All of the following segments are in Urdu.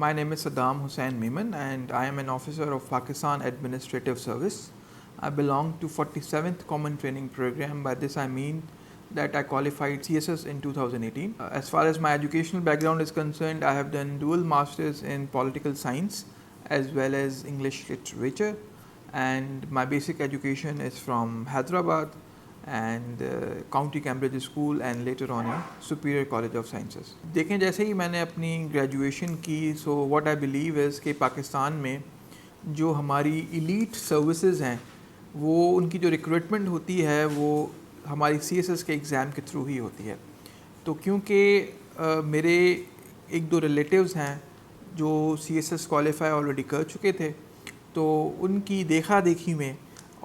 My name is Saddam Hussain Meeman and I am an officer of Pakistan Administrative Service. I belong to 47th Common Training Program. By this I mean that I qualified CSS in 2018. As far as my educational background is concerned, I have done dual masters in political science as well as English literature, and my basic education is from Hyderabad and County Cambridge School and later on in Superior College of Sciences. دیکھیں جیسے ہی میں نے اپنی گریجویشن کی سو واٹ آئی بلیو از کہ پاکستان میں جو ہماری ایلیٹ سروسز ہیں وہ ان کی جو ریکروٹمنٹ ہوتی ہے وہ ہماری سی ایس ایس کے ایگزام کے تھرو ہی ہوتی ہے. تو کیونکہ میرے ایک دو ریلیٹیوز ہیں جو C S S qualify already کر چکے تھے، تو ان کی دیکھا دیکھی میں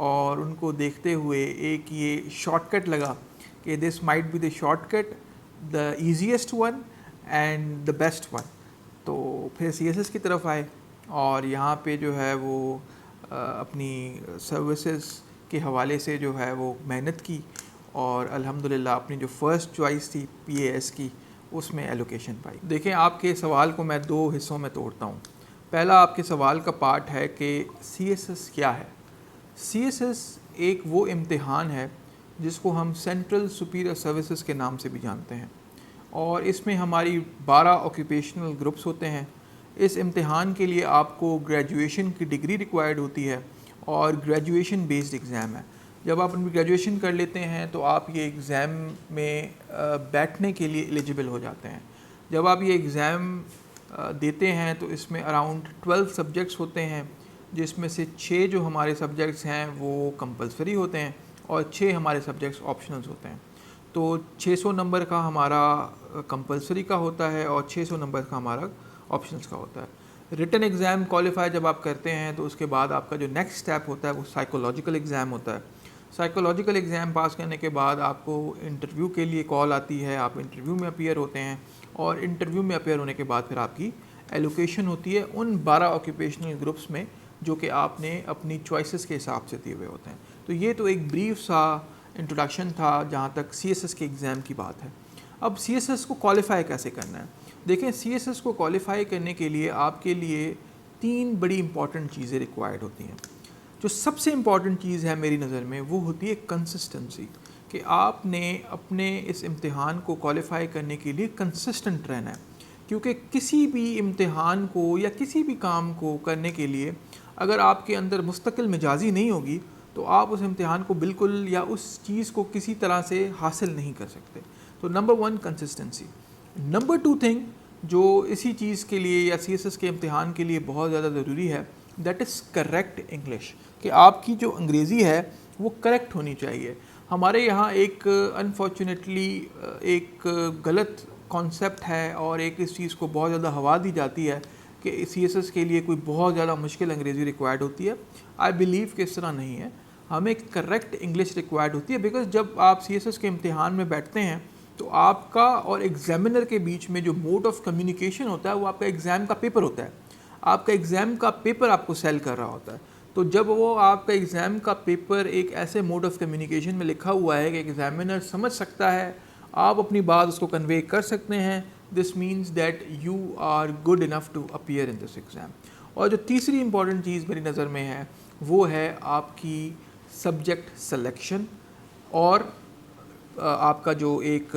اور ان کو دیکھتے ہوئے ایک یہ شارٹ کٹ لگا کہ this might be the short cut, the easiest one and the best one. تو پھر سی ایس ایس کی طرف آئے اور یہاں پہ جو ہے وہ اپنی سروسز کے حوالے سے جو ہے وہ محنت کی اور الحمدللہ اپنی جو فرسٹ چوائس تھی پی اے ایس کی اس میں ایلوکیشن پائی. دیکھیں آپ کے سوال کو میں دو حصوں میں توڑتا ہوں. پہلا آپ کے سوال کا پارٹ ہے کہ سی ایس ایس کیا ہے. سی ایس ایس ایک وہ امتحان ہے جس کو ہم سینٹرل سپیریئر سروسز کے نام سے بھی جانتے ہیں، اور اس میں ہماری 12 آکیوپیشنل گروپس ہوتے ہیں. اس امتحان کے لیے آپ کو گریجویشن کی ڈگری ریکوائرڈ ہوتی ہے اور گریجویشن بیسڈ ایگزام ہے. جب آپ اپنی گریجویشن کر لیتے ہیں تو آپ یہ ایگزام میں بیٹھنے کے لیے ایلیجیبل ہو جاتے ہیں. جب آپ یہ ایگزام دیتے ہیں تو اس میں اراؤنڈ 12 سبجیکٹس ہوتے ہیں، جس میں سے 6 جو ہمارے سبجیکٹس ہیں وہ کمپلسری ہوتے ہیں اور 6 ہمارے سبجیکٹس آپشنلز ہوتے ہیں. تو 600 نمبر کا ہمارا کمپلسری کا ہوتا ہے اور 600 نمبر کا ہمارا آپشنلز کا ہوتا ہے. ریٹن ایگزام کوالیفائی جب آپ کرتے ہیں تو اس کے بعد آپ کا جو نیکسٹ اسٹیپ ہوتا ہے وہ سائیکولوجیکل ایگزام ہوتا ہے. سائیکولوجیکل ایگزام پاس کرنے کے بعد آپ کو انٹرویو کے لیے کال آتی ہے، آپ انٹرویو میں اپیئر ہوتے ہیں اور انٹرویو میں اپیئر ہونے کے بعد پھر آپ کی ایلوکیشن ہوتی ہے ان 12 آکیوپیشنل گروپس میں جو کہ آپ نے اپنی چوائسز کے حساب سے دیے ہوئے ہوتے ہیں. تو یہ تو ایک بریف سا انٹروڈکشن تھا جہاں تک سی ایس ایس کے ایگزام کی بات ہے. اب سی ایس ایس کو کوالیفائی کیسے کرنا ہے؟ دیکھیں سی ایس ایس کو کوالیفائی کرنے کے لیے آپ کے لیے 3 بڑی امپورٹنٹ چیزیں ریکوائرڈ ہوتی ہیں. جو سب سے امپورٹنٹ چیز ہے میری نظر میں وہ ہوتی ہے کنسسٹنسی، کہ آپ نے اپنے اس امتحان کو کوالیفائی کرنے کے لیے کنسسٹنٹ رہنا ہے. کیونکہ کسی بھی امتحان کو یا کسی بھی کام کو کرنے کے لیے اگر آپ کے اندر مستقل مزاجی نہیں ہوگی تو آپ اس امتحان کو بالکل یا اس چیز کو کسی طرح سے حاصل نہیں کر سکتے. تو نمبر 1 کنسسٹنسی. نمبر 2 تھنگ جو اسی چیز کے لیے یا سی ایس ایس کے امتحان کے لیے بہت زیادہ ضروری ہے، دیٹ از کریکٹ انگلش، کہ آپ کی جو انگریزی ہے وہ کریکٹ ہونی چاہیے. ہمارے یہاں ایک انفارچونیٹلی ایک غلط کانسیپٹ ہے اور ایک اس چیز کو بہت زیادہ ہوا دی جاتی ہے کہ سی ایس ایس کے لیے کوئی بہت زیادہ مشکل انگریزی ریکوائرڈ ہوتی ہے. آئی بلیو کہ اس طرح نہیں ہے. ہمیں کریکٹ انگلش ریکوائرڈ ہوتی ہے، بیکاز جب آپ سی ایس ایس کے امتحان میں بیٹھتے ہیں تو آپ کا اور ایگزامینر کے بیچ میں جو موڈ آف کمیونیکیشن ہوتا ہے وہ آپ کا ایگزام کا پیپر ہوتا ہے. آپ کا ایگزام کا پیپر آپ کو سیل کر رہا ہوتا ہے. تو جب وہ آپ کا ایگزام کا پیپر ایک ایسے موڈ آف کمیونیکیشن میں لکھا ہوا ہے کہ ایگزامینر سمجھ سکتا ہے، آپ اپنی بات اس کو کنوے کر سکتے ہیں، this means that you are good enough to appear in this exam. اور جو تیسری امپورٹنٹ چیز میری نظر میں ہے وہ ہے آپ کی سبجیکٹ سلیکشن اور آپ کا جو ایک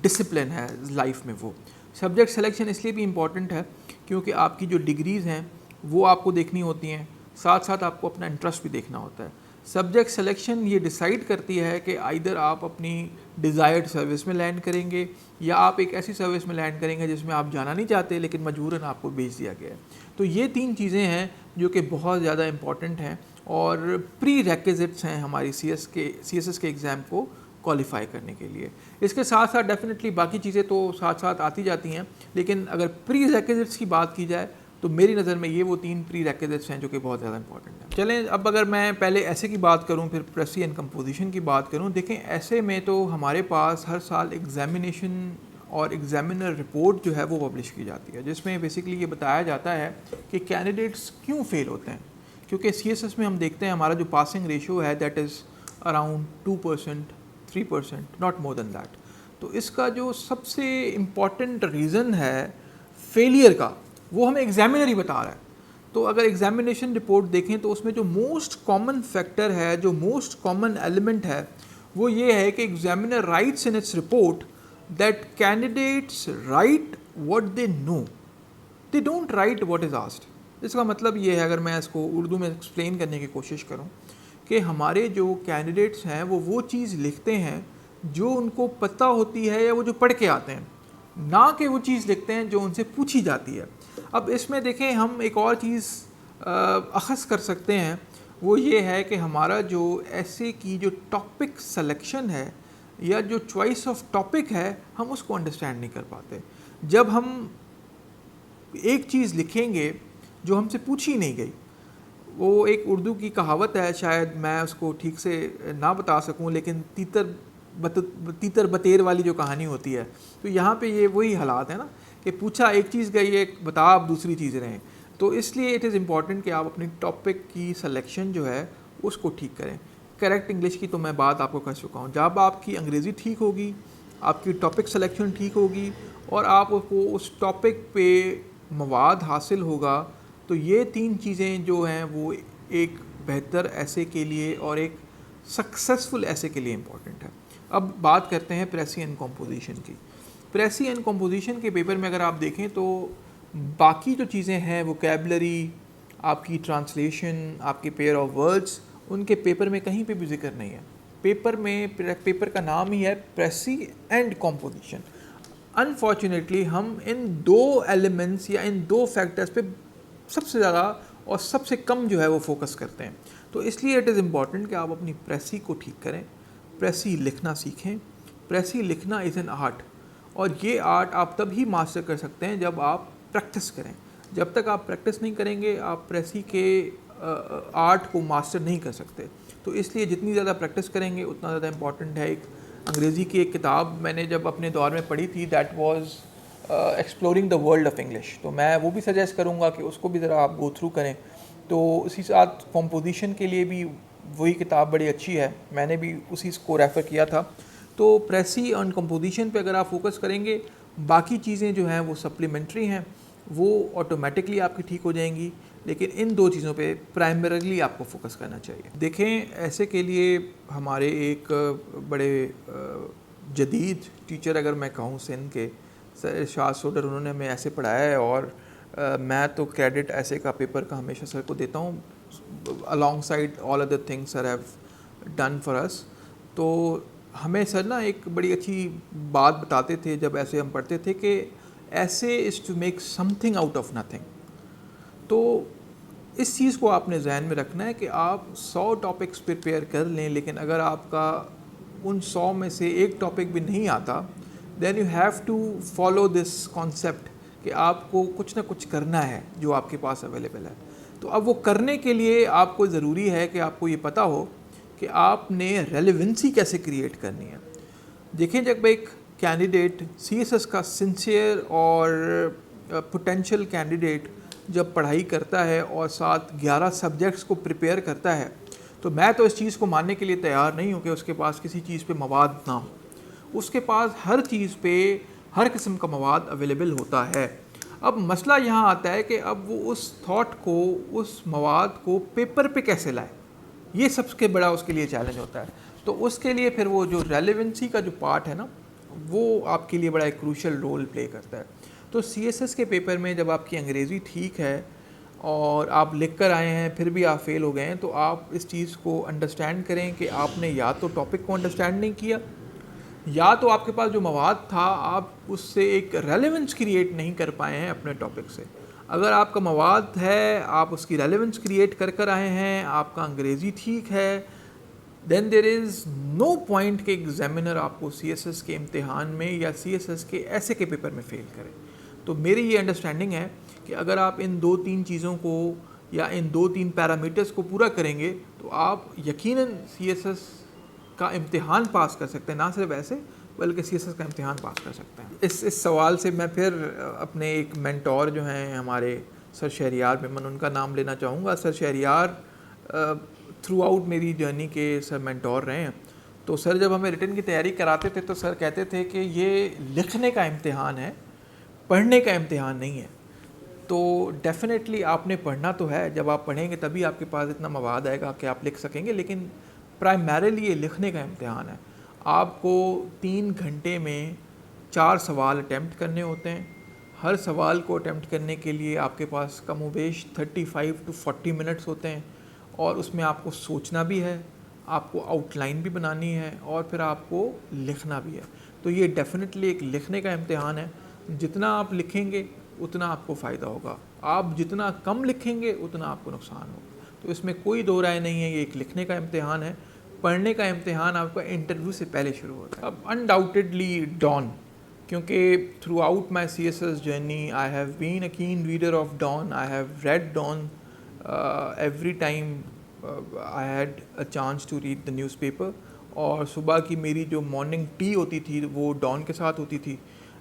ڈسپلن ہے لائف میں. وہ سبجیکٹ سلیکشن اس لیے بھی امپورٹنٹ ہے کیونکہ آپ کی جو ڈگریز ہیں وہ آپ کو دیکھنی ہوتی ہیں، ساتھ ساتھ آپ کو اپنا انٹرسٹ بھی دیکھنا ہوتا ہے. سبجیکٹ سلیکشن یہ ڈیسائیڈ کرتی ہے کہ آئیدر آپ اپنی ڈیزائرڈ سروس میں لینڈ کریں گے یا آپ ایک ایسی سروس میں لینڈ کریں گے جس میں آپ جانا نہیں چاہتے لیکن مجبوراً آپ کو بھیج دیا گیا ہے. تو یہ 3 چیزیں ہیں جو کہ بہت زیادہ امپورٹنٹ ہیں اور پری ریکوزٹس ہیں ہماری سی ایس ایس کے ایگزام کو کوالیفائی کرنے کے لیے. اس کے ساتھ ساتھ ڈیفینیٹلی باقی چیزیں تو ساتھ ساتھ آتی جاتی ہیں، لیکن اگر پری ریکوزٹس کی بات کی جائے تو میری نظر میں یہ وہ 3 پری ریکوزٹس ہیں جو کہ بہت زیادہ امپورٹنٹ ہیں. چلیں اب اگر میں پہلے ایسے کی بات کروں پھر پریسی اینڈ کمپوزیشن کی بات کروں. دیکھیں ایسے میں تو ہمارے پاس ہر سال ایگزامینیشن اور ایگزامینر رپورٹ جو ہے وہ پبلش کی جاتی ہے، جس میں بیسکلی یہ بتایا جاتا ہے کہ کینڈیڈیٹس کیوں فیل ہوتے ہیں. کیونکہ سی ایس ایس میں ہم دیکھتے ہیں ہمارا جو پاسنگ ریشو ہے that is around 2%, 3%, not more than that. تو اس کا جو سب سے امپورٹنٹ ریزن ہے فیلئر کا وہ ہمیں ایگزامینر ہی بتا رہا ہے. تو اگر ایگزامینیشن رپورٹ دیکھیں تو اس میں جو موسٹ کامن فیکٹر ہے, جو موسٹ کامن ایلیمنٹ ہے, وہ یہ ہے کہ examiner writes in its report that candidates write what they know, they don't write what is asked. اس کا مطلب یہ ہے, اگر میں اس کو اردو میں ایکسپلین کرنے کی کوشش کروں, کہ ہمارے جو کینڈیڈیٹس ہیں وہ چیز لکھتے ہیں جو ان کو پتہ ہوتی ہے یا وہ جو پڑھ کے آتے ہیں, نہ کہ وہ چیز لکھتے ہیں جو ان سے پوچھی جاتی ہے. اب اس میں دیکھیں ہم ایک اور چیز اخذ کر سکتے ہیں, وہ یہ ہے کہ ہمارا جو ایسے کی جو ٹاپک سلیکشن ہے یا جو چوائس آف ٹاپک ہے, ہم اس کو انڈرسٹینڈ نہیں کر پاتے. جب ہم ایک چیز لکھیں گے جو ہم سے پوچھی نہیں گئی, وہ ایک اردو کی کہاوت ہے, شاید میں اس کو ٹھیک سے نہ بتا سکوں, لیکن تیتر بتیر والی جو کہانی ہوتی ہے, تو یہاں پہ یہ وہی حالات ہیں نا, کہ پوچھا ایک چیز گئی, ایک بتا آپ دوسری چیز رہیں. تو اس لیے اٹ از امپورٹنٹ کہ آپ اپنی ٹاپک کی سلیکشن جو ہے اس کو ٹھیک کریں. کریکٹ انگلش کی تو میں بات آپ کو کر چکا ہوں. جب آپ کی انگریزی ٹھیک ہوگی, آپ کی ٹاپک سلیکشن ٹھیک ہوگی, اور آپ کو اس ٹاپک پہ مواد حاصل ہوگا, تو یہ 3 چیزیں جو ہیں وہ ایک بہتر ایسے کے لیے اور ایک سکسیزفل ایسے کے لیے امپورٹنٹ ہے. اب بات کرتے ہیں پریسی اینڈ کمپوزیشن کی. پریسی اینڈ کمپوزیشن کے پیپر میں اگر آپ دیکھیں تو باقی جو چیزیں ہیں, ووکیبلری, آپ کی ٹرانسلیشن, آپ کے پیئر آف ورڈز, ان کے پیپر میں کہیں پہ بھی ذکر نہیں ہے. پیپر کا نام ہی ہے پریسی اینڈ کمپوزیشن. انفارچونیٹلی ہم ان 2 ایلیمنٹس یا ان 2 فیکٹرز پہ سب سے زیادہ اور سب سے کم جو ہے وہ فوکس کرتے ہیں. تو اس لیے اٹ از امپورٹنٹ کہ آپ اپنی پریسی کو ٹھیک کریں, پریسی لکھنا سیکھیں. پریسی لکھنا از این آرٹ, اور یہ آرٹ آپ تب ہی ماسٹر کر سکتے ہیں جب آپ پریکٹس کریں. جب تک آپ پریکٹس نہیں کریں گے, آپ پریسی کے آرٹ کو ماسٹر نہیں کر سکتے. تو اس لیے جتنی زیادہ پریکٹس کریں گے اتنا زیادہ امپورٹنٹ ہے. ایک انگریزی کی ایک کتاب میں نے جب اپنے دور میں پڑھی تھی, that was exploring the world of English, تو میں وہ بھی سجیسٹ کروں گا کہ اس کو بھی ذرا آپ گو تھرو کریں. تو اسی ساتھ کمپوزیشن کے لیے بھی وہی کتاب بڑی اچھی ہے, میں نے بھی اسی کو ریفر کیا تھا. تو پریسی اور کمپوزیشن پہ اگر آپ فوکس کریں گے, باقی چیزیں جو ہیں وہ سپلیمنٹری ہیں, وہ آٹومیٹکلی آپ کی ٹھیک ہو جائیں گی. لیکن ان 2 چیزوں پہ پرائمریلی آپ کو فوکس کرنا چاہیے. دیکھیں ایسے کے لیے ہمارے ایک بڑے جدید ٹیچر اگر میں کہوں سندھ کے, سر ارشاد سوڈر, انہوں نے ہمیں ایسے پڑھایا ہے, اور میں تو کریڈٹ ایسے کا پیپر کا ہمیشہ سر کو دیتا ہوں, along side all other things sir have done for us. تو ہمیں سر نا ایک بڑی اچھی بات بتاتے تھے جب ایسے ہم پڑھتے تھے, کہ ایسے is to make something out of nothing. تو اس چیز کو آپ نے ذہن میں رکھنا ہے کہ آپ 100 ٹاپکس پریپیئر کر لیں, لیکن اگر آپ کا ان 100 میں سے ایک ٹاپک بھی نہیں آتا, then you have to follow this concept کہ آپ کو کچھ نہ کچھ کرنا ہے جو آپ کے پاس اویلیبل ہے. تو اب وہ کرنے کے لیے آپ کو ضروری ہے کہ آپ کو یہ پتہ ہو کہ آپ نے ریلیونسی کیسے کریٹ کرنی ہے. دیکھیں جب ایک کینڈیڈیٹ سی ایس ایس کا سنسیئر اور پوٹینشیل کینڈیڈیٹ جب پڑھائی کرتا ہے اور ساتھ 11 سبجیکٹس کو پریپیئر کرتا ہے, تو میں تو اس چیز کو ماننے کے لیے تیار نہیں ہوں کہ اس کے پاس کسی چیز پہ مواد نہ ہو. اس کے پاس ہر چیز پہ ہر قسم کا مواد اویلیبل ہوتا ہے. اب مسئلہ یہاں آتا ہے کہ اب وہ اس تھاٹ کو, اس مواد کو پیپر پہ کیسے لائے, یہ سب سے بڑا اس کے لیے چیلنج ہوتا ہے. تو اس کے لیے پھر وہ جو ریلیونسی کا جو پارٹ ہے نا, وہ آپ کے لیے بڑا ایک کروشل رول پلے کرتا ہے. تو سی ایس ایس کے پیپر میں جب آپ کی انگریزی ٹھیک ہے اور آپ لکھ کر آئے ہیں پھر بھی آپ فیل ہو گئے ہیں, تو آپ اس چیز کو انڈرسٹینڈ کریں کہ آپ نے یا تو ٹاپک کو انڈرسٹینڈ نہیں کیا, یا تو آپ کے پاس جو مواد تھا آپ اس سے ایک ریلیونس کریٹ نہیں کر پائے ہیں اپنے ٹاپک سے. اگر آپ کا مواد ہے, آپ اس کی ریلیونس کریٹ کر آئے ہیں, آپ کا انگریزی ٹھیک ہے, دین دیر از نو پوائنٹ کہ ایگزامینر آپ کو سی ایس ایس کے امتحان میں یا سی ایس ایس کے ایسے کے پیپر میں فیل کرے. تو میری یہ انڈرسٹینڈنگ ہے کہ اگر آپ ان 2-3 چیزوں کو یا ان 2-3 پیرامیٹرز کو پورا کریں گے تو آپ یقیناً سی ایس ایس کا امتحان پاس کر سکتے ہیں, نہ صرف ایسے بلکہ سی ایس ایس کا امتحان پاس کر سکتے ہیں. اس سوال سے میں پھر اپنے ایک مینٹور جو ہیں ہمارے سر شہریار میمن, ان کا نام لینا چاہوں گا. سر شہریار تھرو آؤٹ میری جرنی کے سر مینٹور رہے ہیں. تو سر جب ہمیں ریٹن کی تیاری کراتے تھے تو سر کہتے تھے کہ یہ لکھنے کا امتحان ہے, پڑھنے کا امتحان نہیں ہے. تو ڈیفینیٹلی آپ نے پڑھنا تو ہے، جب آپ پڑھیں گے تبھی آپ کے پاس اتنا مواد آئے گا کہ آپ لکھ سکیں گے، لیکن پرائمریلی یہ لکھنے کا امتحان ہے. آپ کو 3 گھنٹے میں 4 سوال اٹیمپٹ کرنے ہوتے ہیں. ہر سوال کو اٹیمپٹ کرنے کے لیے آپ کے پاس کم و بیش 35 to 40 منٹس ہوتے ہیں، اور اس میں آپ کو سوچنا بھی ہے، آپ کو آؤٹ لائن بھی بنانی ہے، اور پھر آپ کو لکھنا بھی ہے. تو یہ ڈیفینیٹلی ایک لکھنے کا امتحان ہے. جتنا آپ لکھیں گے اتنا آپ کو فائدہ ہوگا، آپ جتنا کم لکھیں گے اتنا آپ کو نقصان ہوگا. تو اس میں کوئی دو رائے نہیں ہے، یہ ایک لکھنے کا امتحان ہے. پڑھنے کا امتحان آپ کا انٹرویو سے پہلے شروع ہوتا ہے. اب انڈاؤٹیڈلی ڈان، کیونکہ throughout my C S S journey I have been a keen reader of Dawn. I have read Dawn every time I had a chance to read the newspaper. اور صبح کی میری جو مارننگ ٹی ہوتی تھی وہ ڈان کے ساتھ ہوتی تھی.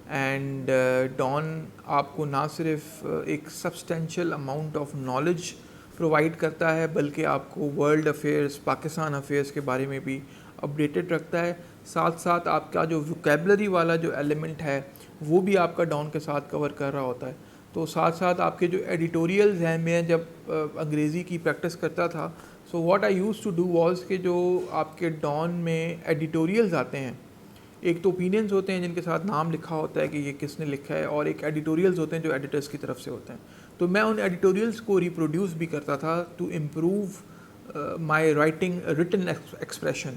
اینڈ ڈان آپ کو نہ صرف ایک substantial amount of knowledge provide کرتا ہے، بلکہ آپ کو ورلڈ افیئرس، پاکستان افیئرس کے بارے میں بھی اپڈیٹڈ رکھتا ہے. ساتھ ساتھ آپ کا جو ووکیبلری والا جو ایلیمنٹ ہے وہ بھی آپ کا ڈان کے ساتھ کور کر رہا ہوتا ہے. تو ساتھ ساتھ آپ کے جو ایڈیٹوریلز ہیں، میں جب انگریزی کی پریکٹس کرتا تھا، so what I used to do was کہ جو آپ کے ڈان میں ایڈیٹوریلز آتے ہیں، ایک تو اوپینینز ہوتے ہیں جن کے ساتھ نام لکھا ہوتا ہے کہ یہ کس نے لکھا ہے، اور ایک ایڈیٹوریلز ہوتے ہیں جو ایڈیٹرز کی طرف سے ہوتے ہیں. تو میں ان ایڈیٹوریلز کو ریپروڈیوس بھی کرتا تھا to improve my writing written expression.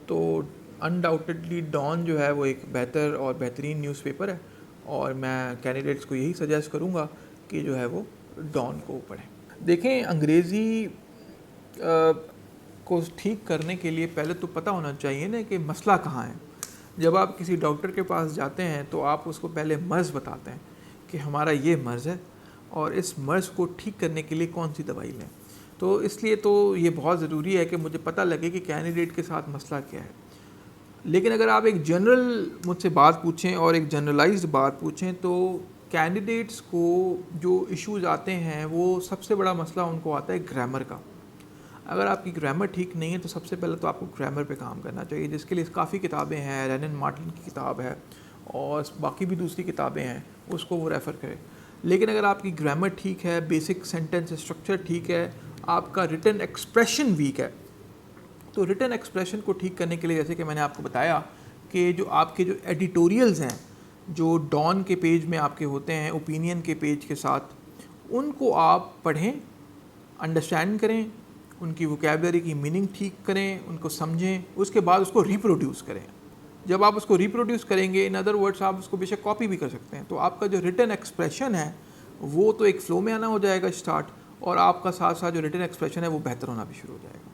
تو انڈاؤٹیڈلی ڈان جو ہے وہ ایک بہتر اور بہترین نیوز پیپر ہے، اور میں کینڈیڈیٹس کو یہی سجیسٹ کروں گا کہ جو ہے وہ ڈان کو پڑھیں. دیکھیں، انگریزی کو ٹھیک کرنے کے لیے پہلے تو پتہ ہونا چاہیے نا کہ مسئلہ کہاں ہے. جب آپ کسی ڈاکٹر کے پاس جاتے ہیں تو آپ اس کو پہلے مرض بتاتے ہیں کہ ہمارا یہ مرض ہے، اور اس مرض کو ٹھیک کرنے کے لیے کون سی دوائی لیں. تو اس لیے تو یہ بہت ضروری ہے کہ مجھے پتہ لگے کہ کینڈیڈیٹ کے ساتھ مسئلہ کیا ہے. لیکن اگر آپ ایک جنرل مجھ سے بات پوچھیں اور ایک جنرلائزڈ بات پوچھیں، تو کینڈیڈیٹس کو جو ایشوز آتے ہیں وہ سب سے بڑا مسئلہ ان کو آتا ہے گرامر کا. اگر آپ کی گرامر ٹھیک نہیں ہے تو سب سے پہلے تو آپ کو گرامر پہ کام کرنا چاہیے، جس کے لیے کافی کتابیں ہیں. رینن مارٹن کی کتاب ہے اور باقی بھی دوسری کتابیں ہیں، اس کو وہ ریفر کرے. لیکن اگر آپ کی گرامر ٹھیک ہے، بیسک سینٹنس اسٹرکچر ٹھیک ہے، آپ کا ریٹن ایکسپریشن ویک ہے، تو ریٹن ایکسپریشن کو ٹھیک کرنے کے لیے جیسے کہ میں نے آپ کو بتایا کہ جو آپ کے جو ایڈیٹوریلز ہیں جو ڈان کے پیج میں آپ کے ہوتے ہیں اوپینین کے پیج کے ساتھ، ان کو آپ پڑھیں، انڈرسٹینڈ کریں، ان کی ووکیبلری کی میننگ ٹھیک کریں، ان کو سمجھیں، اس کے بعد اس کو ریپروڈیوس کریں. جب آپ اس کو ریپروڈیوس کریں گے، ان ادر ورڈس آپ اس کو بے شک کاپی بھی کر سکتے ہیں، تو آپ کا جو ریٹن ایکسپریشن ہے وہ تو ایک فلو میں آنا ہو جائے گا اسٹارٹ، اور آپ کا ساتھ ساتھ جو ریٹن ایکسپریشن ہے وہ بہتر ہونا بھی شروع ہو جائے گا.